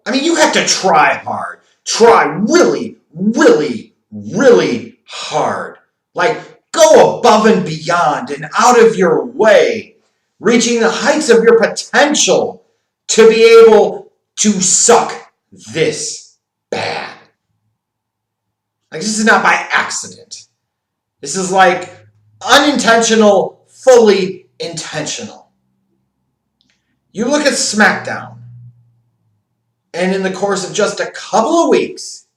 I mean, you have to try hard. Try really, really, really hard. Like, go above and beyond and out of your way, reaching the heights of your potential to be able to suck this bad. Like, this is not by accident. This is like unintentional, fully intentional. You look at Smackdown, and in the course of just a couple of weeks,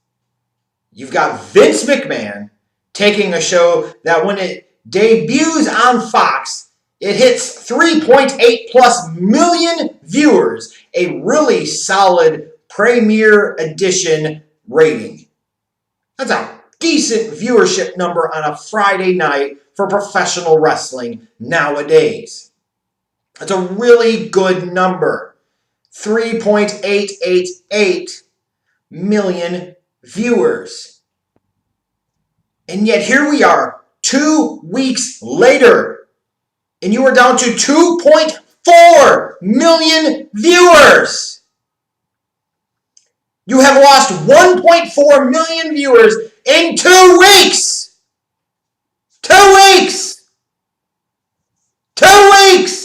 you've got Vince McMahon taking a show that when it debuts on Fox, it hits 3.8 plus million viewers, a really solid Premier Edition rating. That's a decent viewership number on a Friday night for professional wrestling nowadays. That's a really good number. 3.888 million viewers. And yet here we are 2 weeks later, and you are down to 2.4 million viewers. You have lost 1.4 million viewers in 2 weeks. 2 weeks. 2 weeks.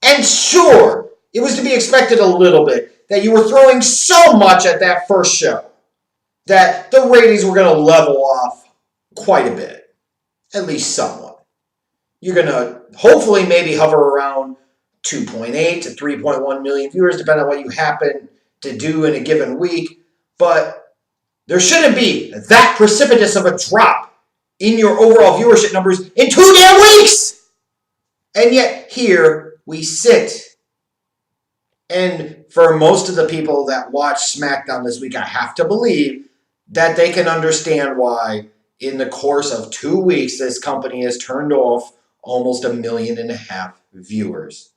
And sure, it was to be expected a little bit that you were throwing so much at that first show that the ratings were going to level off quite a bit, at least somewhat. You're going to hopefully maybe hover around 2.8 to 3.1 million viewers, depending on what you happen to do in a given week. But there shouldn't be that precipitous of a drop in your overall viewership numbers in 2 damn weeks. And yet here we sit. And for most of the people that watch SmackDown this week, I have to believe that they can understand why in the course of 2 weeks, this company has turned off almost 1.5 million viewers.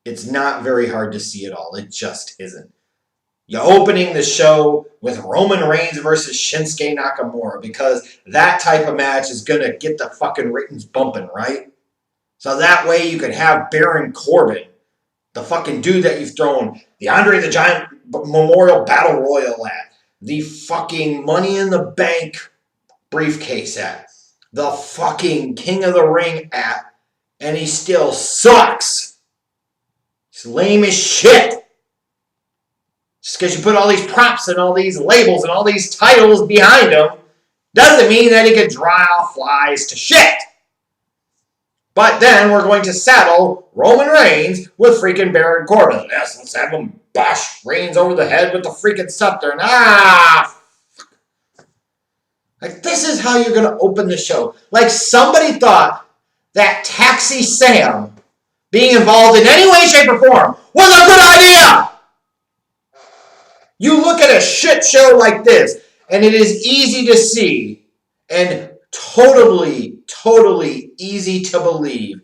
It's not very hard to see it all. It just isn't. You're opening the show with Roman Reigns versus Shinsuke Nakamura because that type of match is going to get the fucking ratings bumping, right? So that way you could have Baron Corbin, the fucking dude that you've thrown the Andre the Giant Memorial Battle Royal at, the fucking Money in the Bank briefcase at, the fucking King of the Ring at, and he still sucks. He's lame as shit. Just because you put all these props and all these labels and all these titles behind him doesn't mean that he can draw flies to shit. But then we're going to saddle Roman Reigns with freaking Baron Corbin. Yes, let's have him bash Reigns over the head with the freaking scepter. And like, this is how you're going to open the show. Like, somebody thought that Taxi Sam being involved in any way, shape, or form was a good idea. You look at a shit show like this, and it is easy to see and totally easy to believe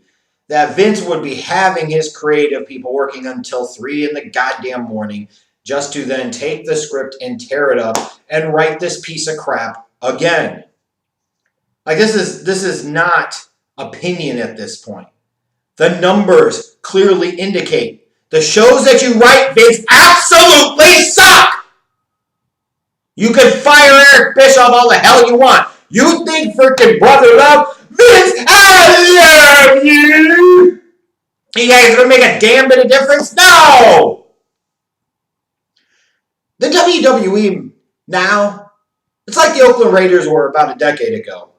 that Vince would be having his creative people working until 3 in the goddamn morning just to then take the script and tear it up and write this piece of crap again. Like, this is not opinion at this point. The numbers clearly indicate the shows that you write, Vince, absolutely suck. You can fire Eric Bischoff all the hell you want. You think freaking Brother Love, Vince, I love you. You guys gonna make a damn bit of difference? No. The WWE now, it's like the Oakland Raiders were about a decade ago.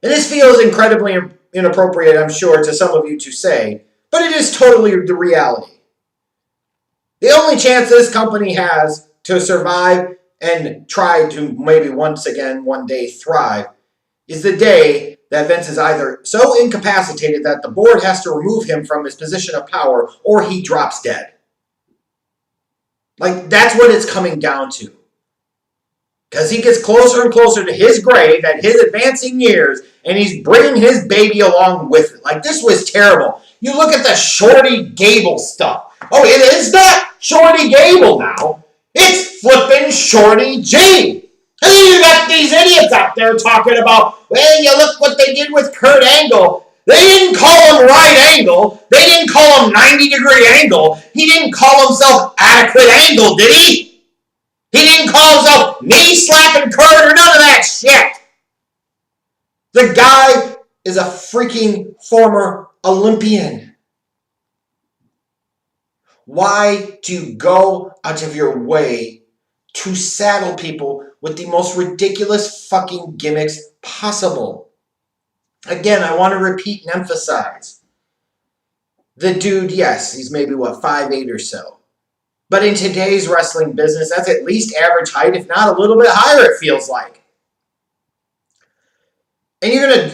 And this feels incredibly inappropriate, I'm sure, to some of you to say, but it is totally the reality. The only chance this company has to survive and try to maybe once again one day thrive is the day that Vince is either so incapacitated that the board has to remove him from his position of power or he drops dead. Like, that's what it's coming down to. Because he gets closer and closer to his grave at his advancing years, and he's bringing his baby along with it. Like, this was terrible. You look at the Shorty Gable stuff. Oh, it is not Shorty Gable now. It's flipping Shorty G. And then you got these idiots out there talking about, well, you look what they did with Kurt Angle. They didn't call him right angle. They didn't call him 90-degree angle. He didn't call himself adequate angle, did he? He didn't call himself knee slapping Kurt or none of that shit. The guy is a freaking former Olympian. Why do you go out of your way to saddle people with the most ridiculous fucking gimmicks possible? Again, I want to repeat and emphasize. The dude, yes, he's maybe, 5'8" or so. But in today's wrestling business, that's at least average height, if not a little bit higher, it feels like. And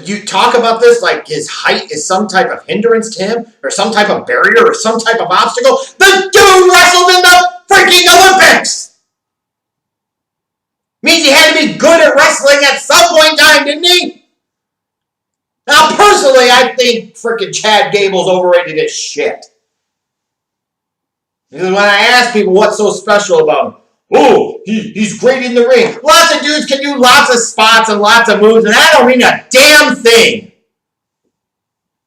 you talk about this like his height is some type of hindrance to him, or some type of barrier, or some type of obstacle. The dude wrestled in the freaking Olympics! Means he had to be good at wrestling at some point in time, didn't he? Now, personally, I think freaking Chad Gable's overrated as shit. Because when I ask people what's so special about him, oh, he's great in the ring. Lots of dudes can do lots of spots and lots of moves, and that don't mean a damn thing.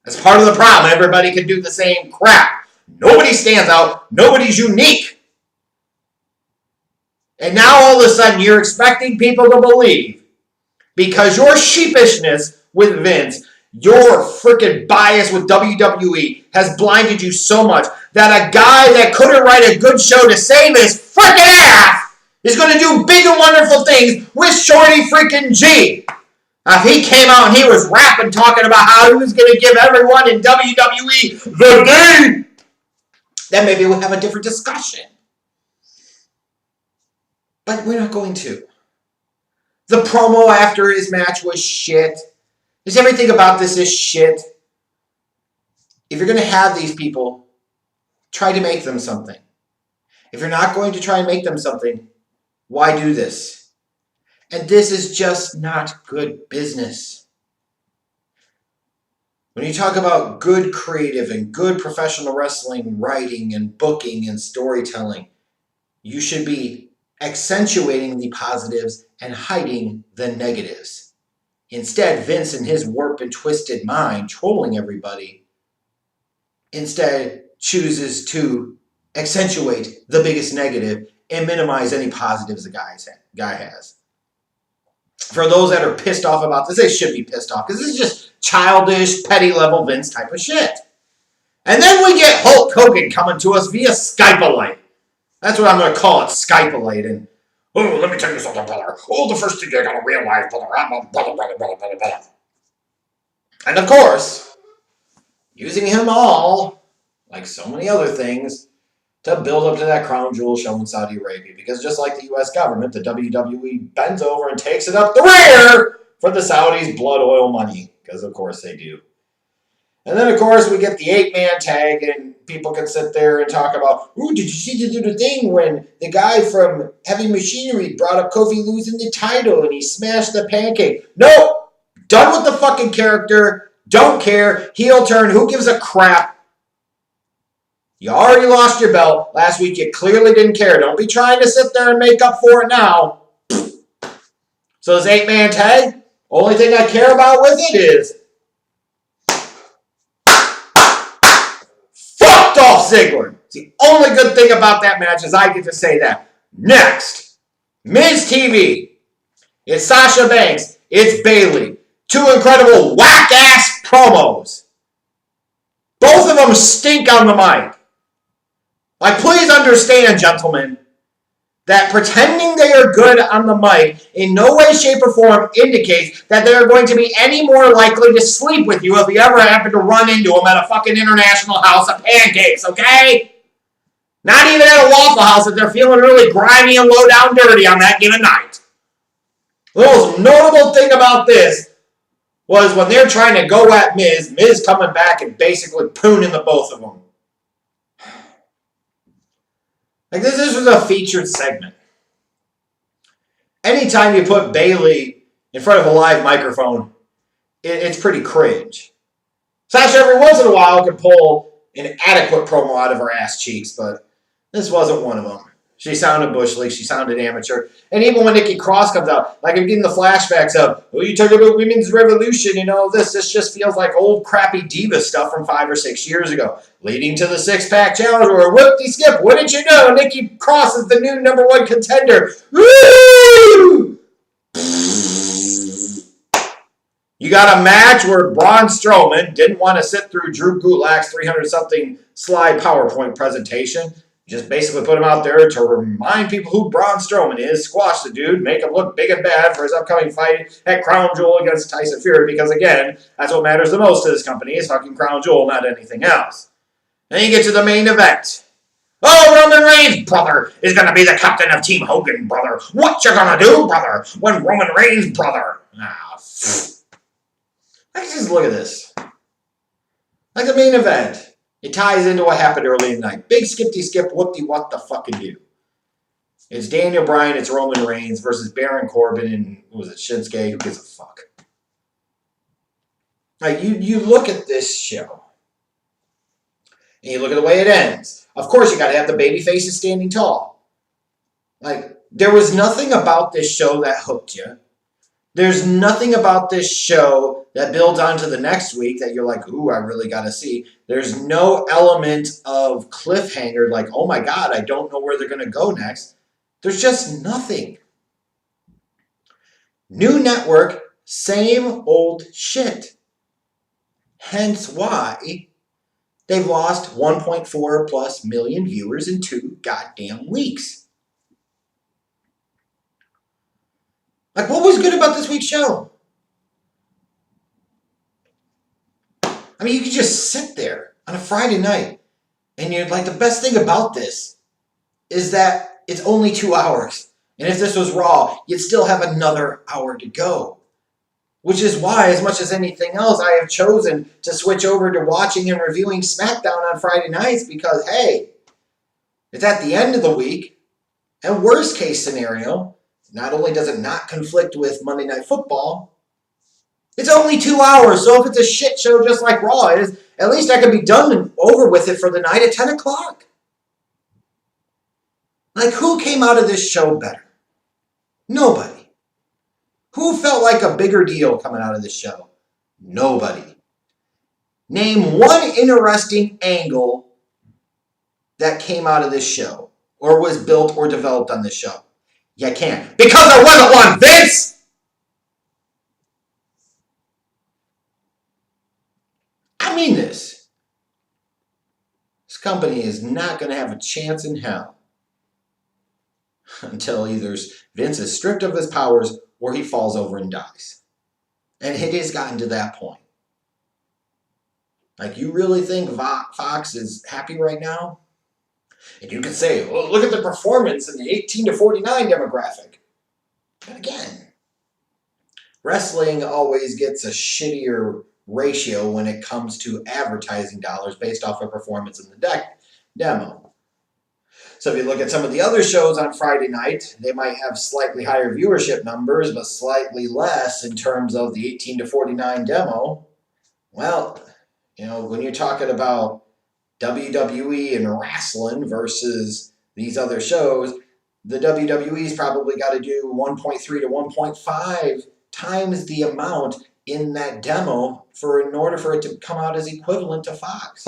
That's part of the problem. Everybody can do the same crap. Nobody stands out. Nobody's unique. And now all of a sudden you're expecting people to believe, because your sheepishness with Vince, your freaking bias with WWE has blinded you so much that a guy that couldn't write a good show to save his freaking ass is going to do big and wonderful things with Shorty freaking G. If he came out and he was rapping, talking about how he was going to give everyone in WWE the day, then maybe we'll have a different discussion. But we're not going to. The promo after his match was shit. Just everything about this is shit. If you're going to have these people, try to make them something. If you're not going to try and make them something, why do this? And this is just not good business. When you talk about good creative and good professional wrestling, writing and booking and storytelling, you should be accentuating the positives and hiding the negatives. Instead, Vince in his warped and twisted mind, trolling everybody, instead chooses to accentuate the biggest negative and minimize any positives the guy has. For those that are pissed off about this, they should be pissed off, because this is just childish, petty level Vince type of shit. And then we get Hulk Hogan coming to us via Skype-a-lite. That's what I'm going to call it, Skype-a-lite. And, oh, let me tell you something, brother. Oh, the first thing you got to realize, brother, blah. And of course, using him all, like so many other things, to build up to that crown jewel show in Saudi Arabia. Because just like the U.S. government, the WWE bends over and takes it up the rear for the Saudis' blood oil money. Because of course they do. And then, of course, we get the 8-man tag, and people can sit there and talk about, ooh, did you see the thing when the guy from Heavy Machinery brought up Kofi losing the title and he smashed the pancake? Nope. Done with the fucking character. Don't care. Heel turn. Who gives a crap? You already lost your belt. Last week you clearly didn't care. Don't be trying to sit there and make up for it now. So this 8-man tag, only thing I care about with it is fuck Dolph Ziggler. It's the only good thing about that match is I get to say that. Next, Miz TV. It's Sasha Banks. It's Bayley. Two incredible whack-ass promos. Both of them stink on the mic. Like, please understand, gentlemen, that pretending they are good on the mic in no way, shape, or form indicates that they are going to be any more likely to sleep with you if you ever happen to run into them at a fucking international house of pancakes, okay? Not even at a Waffle House if they're feeling really grimy and low down dirty on that given night. The most notable thing about this was when they're trying to go at Miz coming back and basically pooning the both of them. Like, this was a featured segment. Anytime you put Bayley in front of a live microphone, it's pretty cringe. Sasha every once in a while can pull an adequate promo out of her ass cheeks, but this wasn't one of them. She sounded Bush League. She sounded amateur. And even when Nikki Cross comes out, like I'm getting the flashbacks of, oh, you talk about women's revolution and all this. This just feels like old crappy diva stuff from 5 or 6 years ago. Leading to the six-pack challenge or whoop-de-skip. Wouldn't you know? Nikki Cross is the new #1 contender. Woo! You got a match where Braun Strowman didn't want to sit through Drew Gulak's 300-something slide PowerPoint presentation. Just basically put him out there to remind people who Braun Strowman is, squash the dude, make him look big and bad for his upcoming fight at Crown Jewel against Tyson Fury, because, again, that's what matters the most to this company is fucking Crown Jewel, not anything else. Then you get to the main event. Oh, Roman Reigns, brother, is going to be the captain of Team Hogan, brother. What you going to do, brother, when Roman Reigns, brother? Let's just look at this. Like the main event. It ties into what happened early in the night. Big skip-de-skip, whoop-de-what the fucking do. It's Daniel Bryan, it's Roman Reigns versus Baron Corbin and, what was it, Shinsuke? Who gives a fuck? Like, you look at this show, and you look at the way it ends. Of course, you got to have the baby faces standing tall. Like, there was nothing about this show that hooked you. There's nothing about this show that builds onto the next week that you're like, ooh, I really got to see. There's no element of cliffhanger like, oh my God, I don't know where they're going to go next. There's just nothing. New network, same old shit. Hence why they've lost 1.4 plus million viewers in 2 goddamn weeks. Like, what was good about this week's show? I mean, you could just sit there on a Friday night, and you're like, the best thing about this is that it's only 2 hours. And if this was Raw, you'd still have another hour to go. Which is why, as much as anything else, I have chosen to switch over to watching and reviewing Smackdown on Friday nights because, hey, it's at the end of the week, and worst case scenario, not only does it not conflict with Monday Night Football, it's only 2 hours. So if it's a shit show just like Raw is, at least I could be done and over with it for the night at 10 o'clock. Like, who came out of this show better? Nobody. Who felt like a bigger deal coming out of this show? Nobody. Name one interesting angle that came out of this show or was built or developed on this show. You can't. Because there wasn't one, Vince! I mean this. This company is not going to have a chance in hell until either Vince is stripped of his powers or he falls over and dies. And it has gotten to that point. Like, you really think Fox is happy right now? And you can say, well, look at the performance in the 18 to 49 demographic. But again, wrestling always gets a shittier ratio when it comes to advertising dollars based off of performance in the demo. So if you look at some of the other shows on Friday night, they might have slightly higher viewership numbers, but slightly less in terms of the 18 to 49 demo. Well, you know, when you're talking about WWE and wrestling versus these other shows, the WWE's probably got to do 1.3 to 1.5 times the amount in that demo in order for it to come out as equivalent to Fox.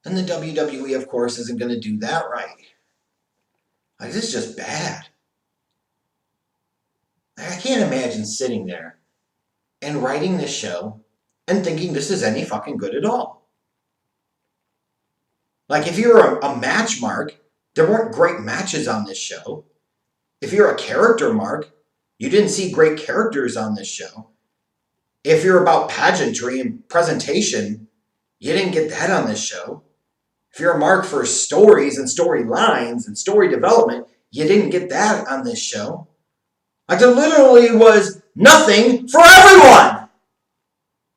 And the WWE, of course, isn't going to do that right. Like, this is just bad. I can't imagine sitting there and writing this show and thinking this is any fucking good at all. Like, if you're a match mark, there weren't great matches on this show. If you're a character mark, you didn't see great characters on this show. If you're about pageantry and presentation, you didn't get that on this show. If you're a mark for stories and storylines and story development, you didn't get that on this show. Like, there literally was nothing for everyone.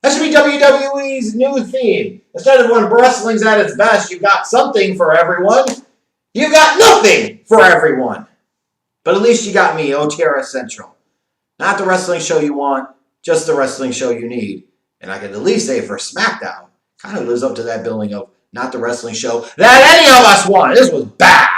That should be WWE's new theme. Instead of when wrestling's at its best, you got something for everyone. You got nothing for everyone. But at least you got me, OTRS Central. Not the wrestling show you want, just the wrestling show you need. And I can at least say for Smackdown, kind of lives up to that billing of not the wrestling show that any of us want. This was bad.